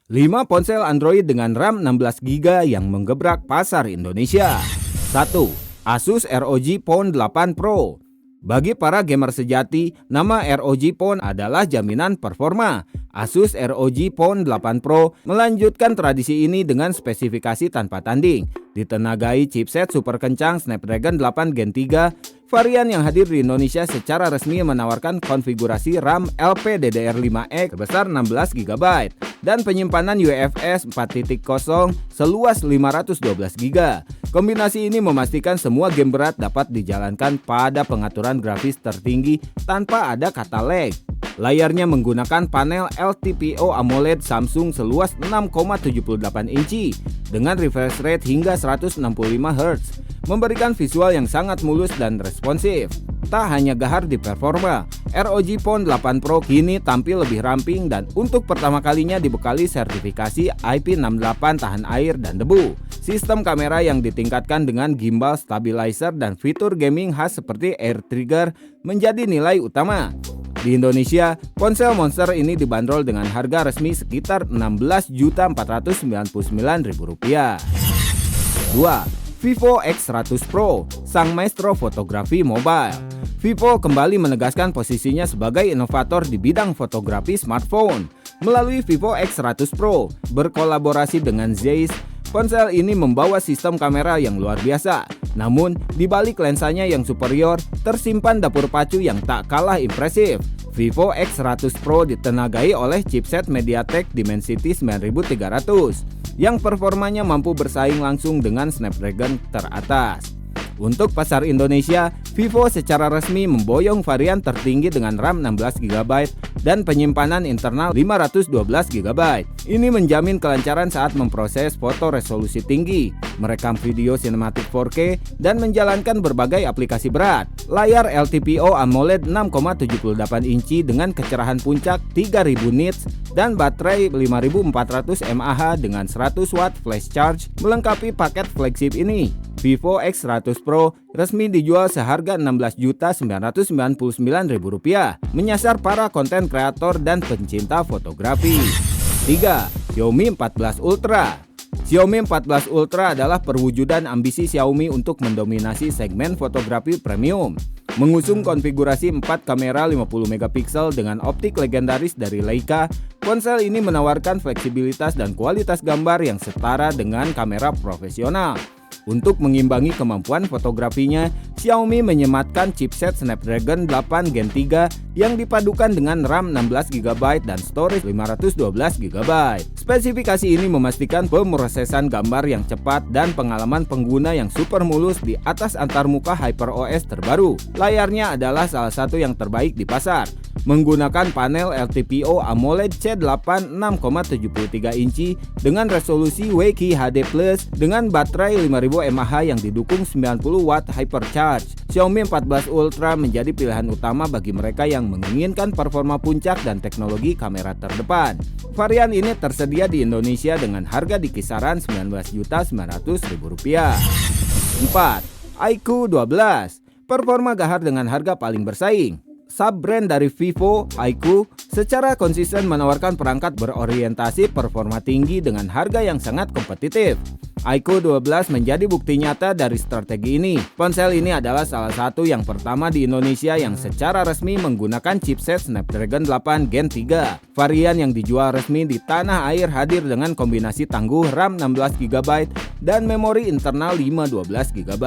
5 ponsel Android dengan RAM 16GB yang menggebrak pasar Indonesia. 1. Asus ROG Phone 8 Pro. Bagi para gamer sejati, nama ROG Phone adalah jaminan performa. Asus ROG Phone 8 Pro melanjutkan tradisi ini dengan spesifikasi tanpa tanding. Ditenagai chipset super kencang Snapdragon 8 Gen 3, varian yang hadir di Indonesia secara resmi menawarkan konfigurasi RAM LPDDR5X sebesar 16GB dan penyimpanan UFS 4.0 seluas 512GB. Kombinasi ini memastikan semua game berat dapat dijalankan pada pengaturan grafis tertinggi tanpa ada kata lag. Layarnya menggunakan panel LTPO AMOLED Samsung seluas 6,78 inci dengan refresh rate hingga 165Hz, memberikan visual yang sangat mulus dan responsif. Tak hanya gahar di performa, ROG Phone 8 Pro kini tampil lebih ramping dan untuk pertama kalinya dibekali sertifikasi IP68 tahan air dan debu. Sistem kamera yang ditingkatkan dengan gimbal stabilizer dan fitur gaming khas seperti air trigger menjadi nilai utama. Di Indonesia, ponsel monster ini dibanderol dengan harga resmi sekitar Rp16.499.000. 2. Vivo X100 Pro, sang maestro fotografi mobile. Vivo kembali menegaskan posisinya sebagai inovator di bidang fotografi smartphone. Melalui Vivo X100 Pro, berkolaborasi dengan Zeiss, ponsel ini membawa sistem kamera yang luar biasa. Namun, di balik lensanya yang superior, tersimpan dapur pacu yang tak kalah impresif. Vivo X100 Pro ditenagai oleh chipset MediaTek Dimensity 9300 yang performanya mampu bersaing langsung dengan Snapdragon teratas. Untuk pasar Indonesia, Vivo secara resmi memboyong varian tertinggi dengan RAM 16GB dan penyimpanan internal 512GB. Ini menjamin kelancaran saat memproses foto resolusi tinggi, merekam video sinematik 4K, dan menjalankan berbagai aplikasi berat. Layar LTPO AMOLED 6,78 inci dengan kecerahan puncak 3000 nits dan baterai 5400 mAh dengan 100 watt flash charge melengkapi paket flagship ini. Vivo X100 Pro resmi dijual seharga Rp16.999.000, menyasar para konten kreator dan pencinta fotografi. 3. Xiaomi 14 Ultra. Xiaomi 14 Ultra adalah perwujudan ambisi Xiaomi untuk mendominasi segmen fotografi premium. Mengusung konfigurasi 4 kamera 50MP dengan optik legendaris dari Leica, ponsel ini menawarkan fleksibilitas dan kualitas gambar yang setara dengan kamera profesional. Untuk mengimbangi kemampuan fotografinya, Xiaomi menyematkan chipset Snapdragon 8 Gen 3 yang dipadukan dengan RAM 16GB dan storage 512GB. Spesifikasi ini memastikan pemrosesan gambar yang cepat dan pengalaman pengguna yang super mulus di atas antarmuka HyperOS terbaru. Layarnya adalah salah satu yang terbaik di pasar, menggunakan panel LTPO AMOLED C8 6,73 inci dengan resolusi WQHD+ dengan baterai 5000 mAh yang didukung 90 watt hypercharge. Xiaomi 14 Ultra menjadi pilihan utama bagi mereka yang menginginkan performa puncak dan teknologi kamera terdepan. Varian ini tersedia di Indonesia dengan harga di kisaran Rp19.900.000. 4. iQOO 12, performa gahar dengan harga paling bersaing. Sub-brand dari Vivo, iQOO, secara konsisten menawarkan perangkat berorientasi performa tinggi dengan harga yang sangat kompetitif. iQOO 12 menjadi bukti nyata dari strategi ini. Ponsel ini adalah salah satu yang pertama di Indonesia yang secara resmi menggunakan chipset Snapdragon 8 Gen 3. Varian yang dijual resmi di tanah air hadir dengan kombinasi tangguh RAM 16GB dan memori internal 512GB.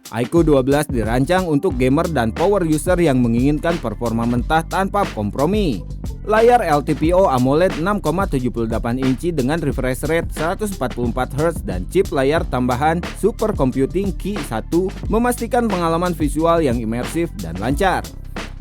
iQOO 12 dirancang untuk gamer dan power user yang menginginkan performa mentah tanpa kompromi. Layar LTPO AMOLED 6,78 inci dengan refresh rate 144Hz dan chip layar tambahan Super Computing Key 1 memastikan pengalaman visual yang imersif dan lancar.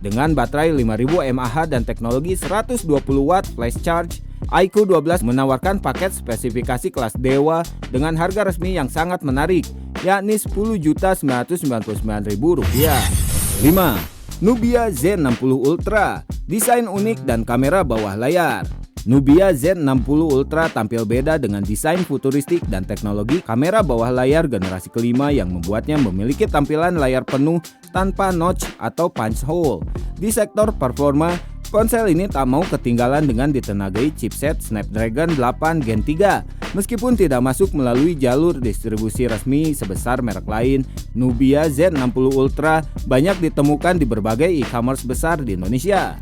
Dengan baterai 5000 mAh dan teknologi 120 watt flash charge, iQOO 12 menawarkan paket spesifikasi kelas dewa dengan harga resmi yang sangat menarik, yakni Rp10.999.000. 5. Nubia Z60 Ultra, desain unik dan kamera bawah layar. Nubia Z60 Ultra tampil beda dengan desain futuristik dan teknologi kamera bawah layar generasi kelima yang membuatnya memiliki tampilan layar penuh tanpa notch atau punch hole. Di sektor performa, Ponsel ini tak mau ketinggalan dengan ditenagai chipset Snapdragon 8 Gen 3. Meskipun tidak masuk melalui jalur distribusi resmi sebesar merek lain, Nubia Z60 Ultra banyak ditemukan di berbagai e-commerce besar di Indonesia.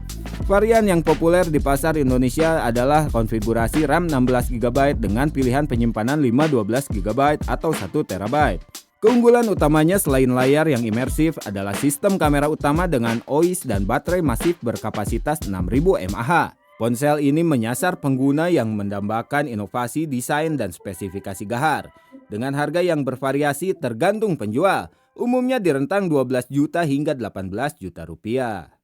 Varian yang populer di pasar Indonesia adalah konfigurasi RAM 16GB dengan pilihan penyimpanan 512GB atau 1TB. Keunggulan utamanya selain layar yang imersif adalah sistem kamera utama dengan OIS dan baterai masif berkapasitas 6000 mAh. Ponsel ini menyasar pengguna yang mendambakan inovasi desain dan spesifikasi gahar. Dengan harga yang bervariasi tergantung penjual, umumnya di rentang 12 juta hingga 18 juta rupiah.